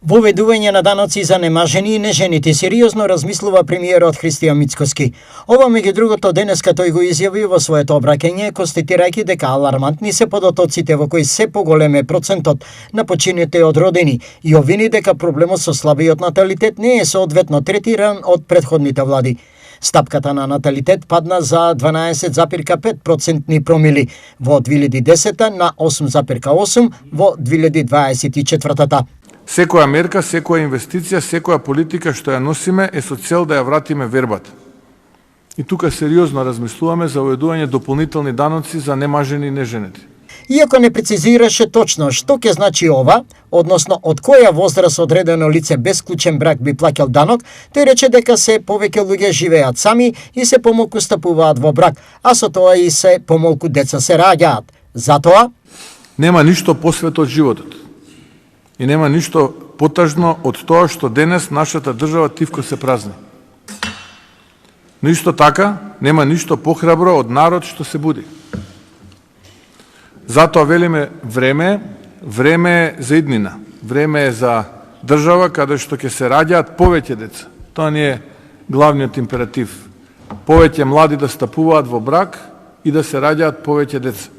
Воведување на даноци за немажени и нежените сериозно размислува премиерот Христијан Мицкоски. Ова меѓу другото денеска тој го изјави во своето обраќање, констатирајќи дека алармантни се подотоците во кои се поголем е процентот на почините од родени и обвини дека проблемот со слабиот наталитет не е соодветно третиран од претходните влади. Стапката на наталитет падна за 12,5% промили во 2010 на 8,8 во 2024. Секоја мерка, секоја инвестиција, секоја политика што ја носиме е со цел да ја вратиме вербата. И тука сериозно размислуваме за уведување дополнителни даноци за немажени и неженети. Иако не прецизираше точно што ќе значи ова, односно од која возраст одредено лице без склучен брак би плаќал данок, тој рече дека се повеќе луѓе живеат сами и се помалку стапуваат во брак, а со тоа и се помалку деца се раѓаат. Затоа нема ништо посвето од животот. И нема ништо потажно од тоа што денес нашата држава тивко се празни. Но исто така, нема ништо похрабро од народ што се буди. Затоа велиме време е за иднина. Време е за држава каде што ќе се раѓаат повеќе деца. Тоа ни е главниот императив. Повеќе млади да стапуваат во брак и да се раѓаат повеќе деца.